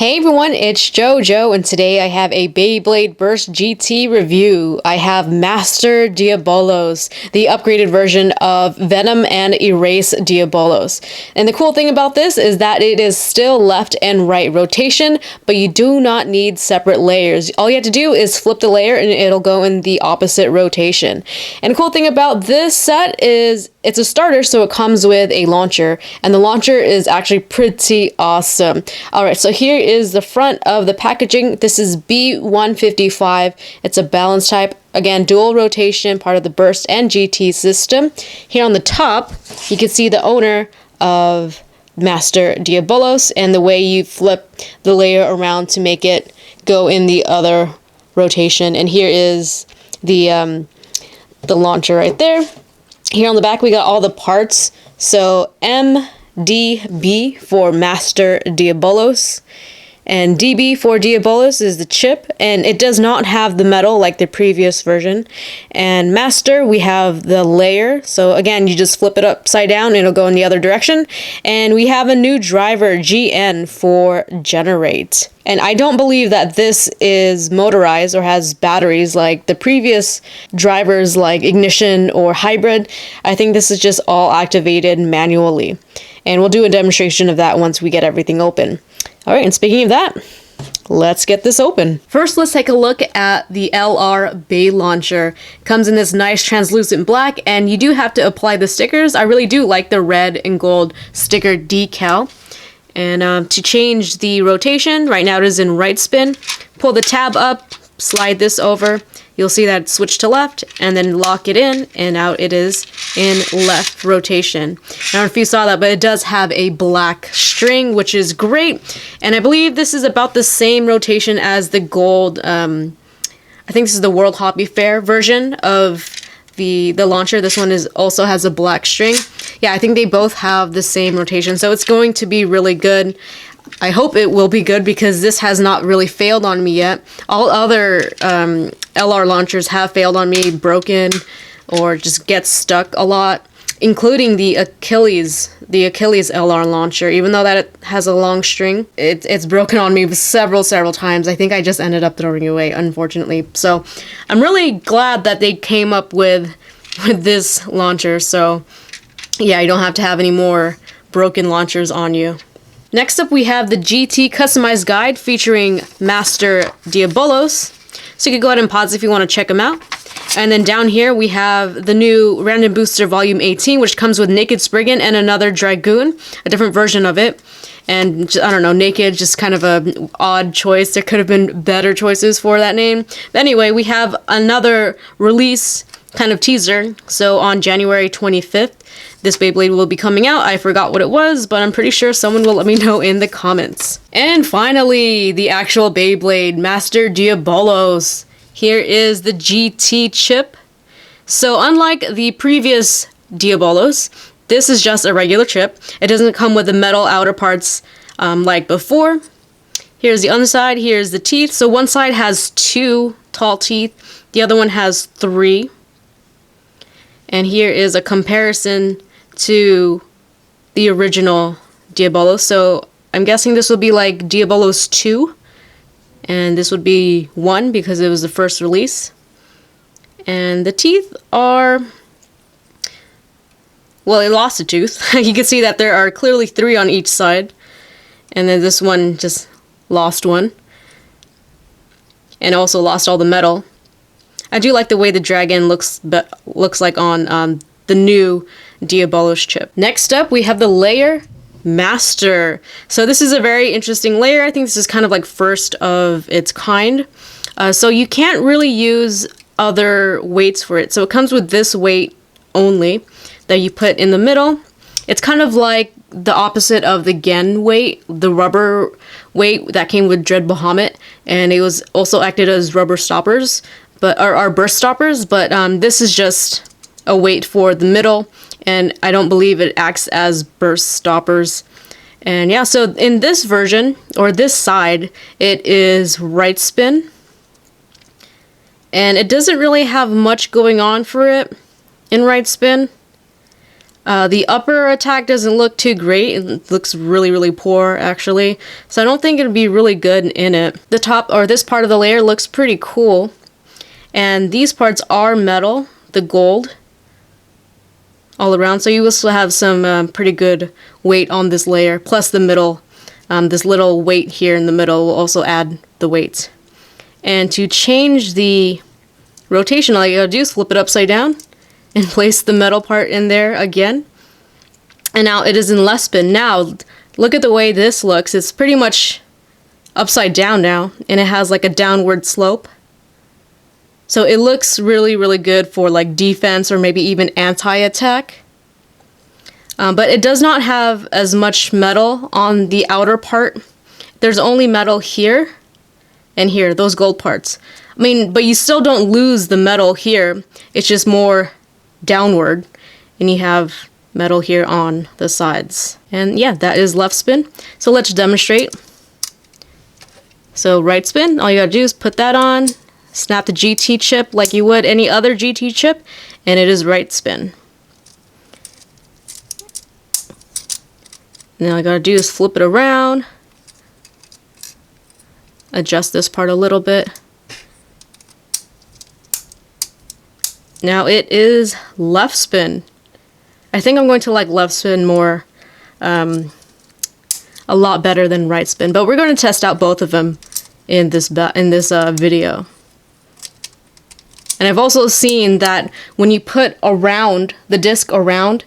Hey everyone, it's JoJo, and today I have a Beyblade Burst GT review. I have Master Diabolos, the upgraded version of Venom and Erase Diabolos. And the cool thing about this is that it is still left and right rotation, but you do not need separate layers. All you have to do is flip the layer and it'll go in the opposite rotation. And the cool thing about this set is it's a starter, so it comes with a launcher, and the launcher is actually pretty awesome. Alright, so here is the front of the packaging. This is B155. It's a balance type. Again, dual rotation, part of the Burst and GT system. Here on the top, you can see the owner of Master Diabolos and the way you flip the layer around to make it go in the other rotation. And here is the launcher right there. Here on the back, we got all the parts. So MDB for Master Diabolos, and DB for Diabolos is the chip, and it does not have the metal like the previous version. And Master, we have the layer. So again, you just flip it upside down, it'll go in the other direction. And we have a new driver, GN, for Generate. And I don't believe that this is motorized or has batteries like the previous drivers like Ignition or Hybrid. I think this is just all activated manually. And we'll do a demonstration of that once we get everything open. Alright, and speaking of that, let's get this open. First, let's take a look at the LR Bay Launcher. It comes in this nice translucent black, and you do have to apply the stickers. I really do like the red and gold sticker decal. And to change the rotation, right now it is in right spin. Pull the tab up, slide this over. You'll see that switch to left, and then lock it in, and now it is in left rotation. I don't know if you saw that, but it does have a black string, which is great. And I believe this is about the same rotation as the gold, I think this is the World Hobby Fair version of the launcher. This one also has a black string. Yeah, I think they both have the same rotation, so it's going to be really good. I hope it will be good because this has not really failed on me yet. All other LR launchers have failed on me, broken, or just get stuck a lot, including the Achilles LR launcher. Even though that it has a long string, it's broken on me several times. I think I just ended up throwing it away, unfortunately. So I'm really glad that they came up with this launcher. So yeah, you don't have to have any more broken launchers on you. Next up, we have the GT Customized Guide featuring Master Diabolos. So you can go ahead and pause if you want to check them out. And then down here, we have the new Random Booster Volume 18, which comes with Naked Spriggan and another Dragoon, a different version of it. And I don't know, Naked, just kind of a odd choice. There could have been better choices for that name. But anyway, we have another release kind of teaser. So on January 25th, this Beyblade will be coming out. I forgot what it was, but I'm pretty sure someone will let me know in the comments. And finally, the actual Beyblade, Master Diabolos. Here is the GT chip. So unlike the previous Diabolos, this is just a regular chip. It doesn't come with the metal outer parts like before. Here's the underside, here's the teeth. So one side has 2 tall teeth, the other one has 3. And here is a comparison to the original Diabolos. So I'm guessing this will be like Diabolos 2. And this would be 1 because it was the first release. And the teeth are... well, it lost a tooth. You can see that there are clearly 3 on each side. And then this one just lost one. And also lost all the metal. I do like the way the dragon looks like on the new Diabolos chip. Next up, we have the layer Master. So this is a very interesting layer. I think this is kind of like first of its kind. So you can't really use other weights for it. So it comes with this weight only that you put in the middle. It's kind of like the opposite of the Gen weight, the rubber weight that came with Dread Bahamut, and it was also acted as rubber stoppers, but are burst stoppers. But this is just a weight for the middle, and I don't believe it acts as burst stoppers. And yeah, so in this version, or this side, it is right spin. And it doesn't really have much going on for it in right spin. The upper attack doesn't look too great. It looks really, really poor, actually. So I don't think it'd be really good in it. The top, or this part of the layer, looks pretty cool. And these parts are metal, the gold, all around. So you will still have some pretty good weight on this layer. Plus the middle, this little weight here in the middle will also add the weight. And to change the rotation, all you gotta do is flip it upside down and place the metal part in there again. And now it is in left spin. Now, look at the way this looks. It's pretty much upside down now, and it has like a downward slope. So it looks really, really good for like defense or maybe even anti-attack. But it does not have as much metal on the outer part. There's only metal here and here, those gold parts. I mean, but you still don't lose the metal here. It's just more downward, and you have metal here on the sides. And yeah, that is left spin. So let's demonstrate. So right spin, all you gotta do is put that on, snap the GT chip like you would any other GT chip, and it is right spin. Now all I gotta do is flip it around, adjust this part a little bit. Now it is left spin. I think I'm going to like left spin more, a lot better than right spin, but we're going to test out both of them in this video. And I've also seen that when you put around the disc around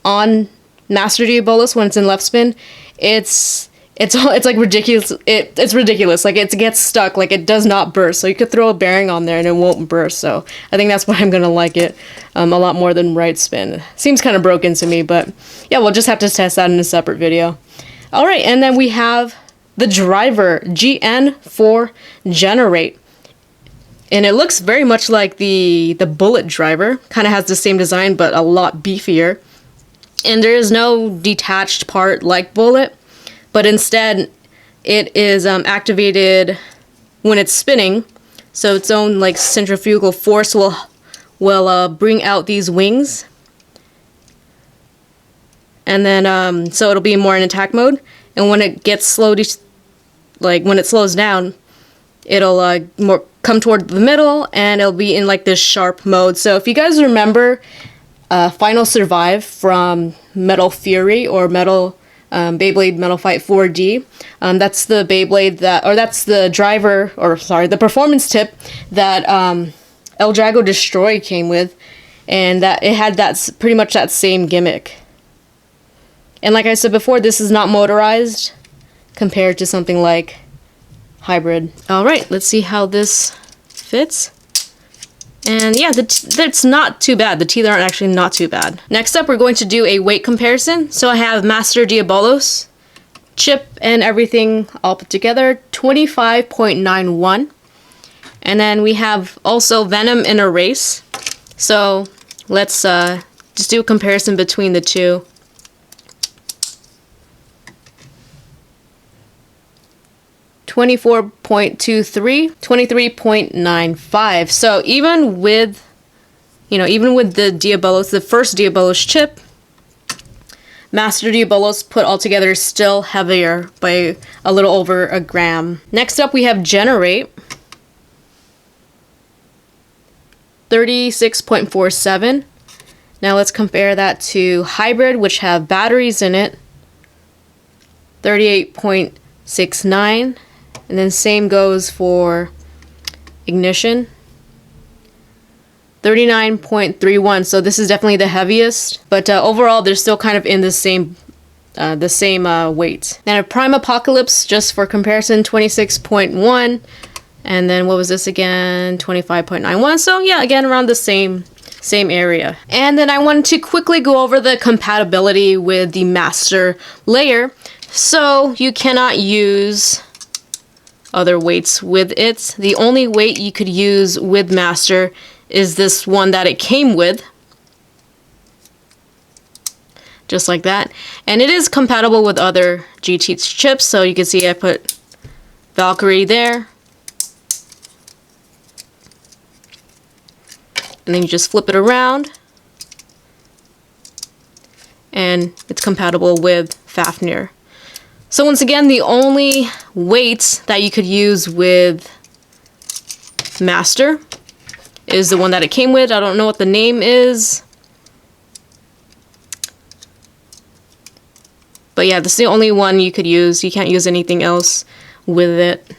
on Master Diabolus when it's in left spin, it's like ridiculous. It's ridiculous. Like it gets stuck. Like it does not burst. So you could throw a bearing on there and it won't burst. So I think that's why I'm gonna like it a lot more than right spin. Seems kind of broken to me, but yeah, we'll just have to test that in a separate video. All right, and then we have the driver GN4 Generate. And it looks very much like the Bullet driver. Kind of has the same design, but a lot beefier. And there is no detached part like Bullet, but instead it is activated when it's spinning. So its own like centrifugal force will bring out these wings. And then so it'll be more in attack mode. And when it gets slowed, like when it slows down, it'll more come toward the middle, and it'll be in like this sharp mode. So if you guys remember Final Survive from Metal Fury or Beyblade Metal Fight 4D, that's the Beyblade that's the driver, or sorry, the performance tip that El Drago Destroy came with, and that it had pretty much that same gimmick. And like I said before, this is not motorized compared to something like Hybrid. Alright, let's see how this fits. And yeah, that's not too bad. The teeth aren't actually not too bad. Next up, we're going to do a weight comparison. So I have Master Diabolus, chip and everything all put together, 25.91. And then we have also Venom and Erase. So let's just do a comparison between the two. 24.23, 23.95. So even with the Diabolus, the first Diabolus chip, Master Diabolus put all together is still heavier by a little over a gram. Next up we have Generate, 36.47. Now let's compare that to Hybrid, which have batteries in it, 38.69. And then same goes for Ignition, 39.31. So this is definitely the heaviest, but overall they're still kind of in the same weight. Then a Prime Apocalypse, just for comparison, 26.1. And then what was this again? 25.91. So yeah, again around the same area. And then I wanted to quickly go over the compatibility with the Master layer. So you cannot use other weights with it. The only weight you could use with Master is this one that it came with. Just like that. And it is compatible with other GT chips, so you can see I put Valkyrie there. And then you just flip it around. and it's compatible with Fafnir. So once again, the only weight that you could use with Master is the one that it came with. I don't know what the name is. But yeah, this is the only one you could use. You can't use anything else with it.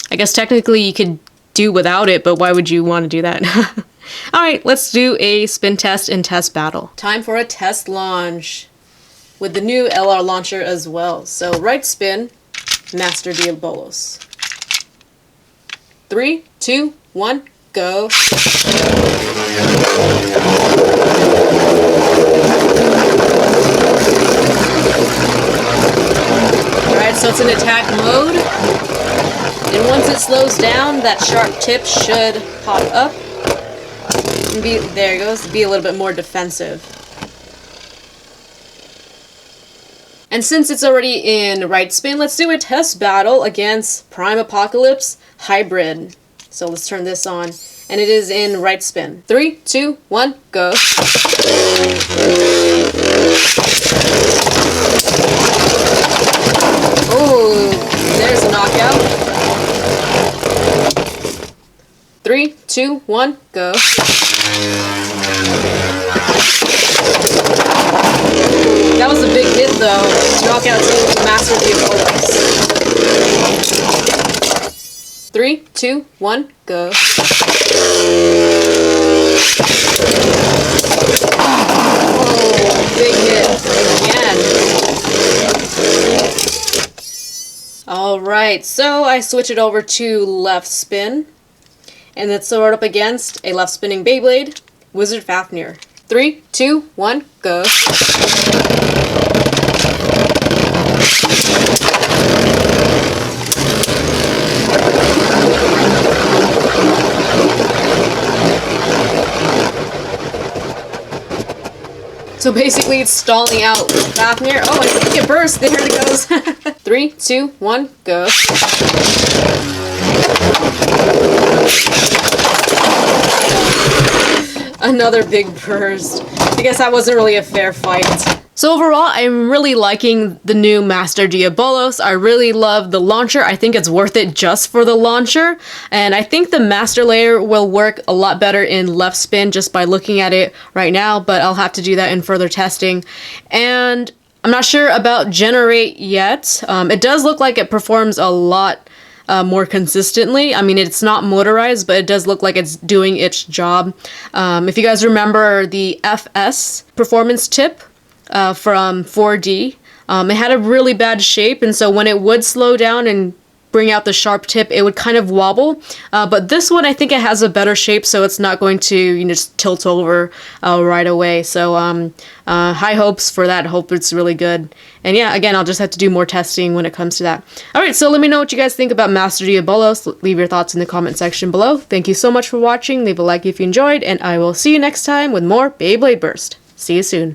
I guess technically you could do without it, but why would you want to do that? Alright, let's do a spin test and test battle. Time for a test launch with the new LR launcher as well. So right spin, Master Diabolos. 3, 2, 1, go. Alright, so it's in attack mode. And once it slows down, that sharp tip should pop up. And there it goes, be a little bit more defensive. And since it's already in right spin, let's do a test battle against Prime Apocalypse Hybrid. So let's turn this on. And it is in right spin. 3, 2, 1, go. Oh, there's a knockout. 3, 2, 1, go. That was a big hit though. Knockout to Master Diabolos. 3, 2, 1, go. Oh, big hit again. Alright, so I switch it over to left spin. And let's throw it up against a left spinning Beyblade, Wizard Fafnir. 3, 2, 1, go. So basically it's stalling out Fafnir. Oh, I think it burst. There it goes. 3, 2, 1, go. Another big burst. I guess that wasn't really a fair fight. So overall, I'm really liking the new Master Diabolos. I really love the launcher. I think it's worth it just for the launcher. And I think the Master Layer will work a lot better in left spin just by looking at it right now, but I'll have to do that in further testing. And I'm not sure about Generate yet. It does look like it performs a lot more consistently. I mean, it's not motorized, but it does look like it's doing its job. If you guys remember the FS performance tip from 4D, it had a really bad shape, and so when it would slow down and bring out the sharp tip, it would kind of wobble. But this one, I think it has a better shape, so it's not going to just tilt over right away. So high hopes for that. Hope it's really good. And yeah, again, I'll just have to do more testing when it comes to that. Alright, so let me know what you guys think about Master Diabolos. Leave your thoughts in the comment section below. Thank you so much for watching. Leave a like if you enjoyed, and I will see you next time with more Beyblade Burst. See you soon.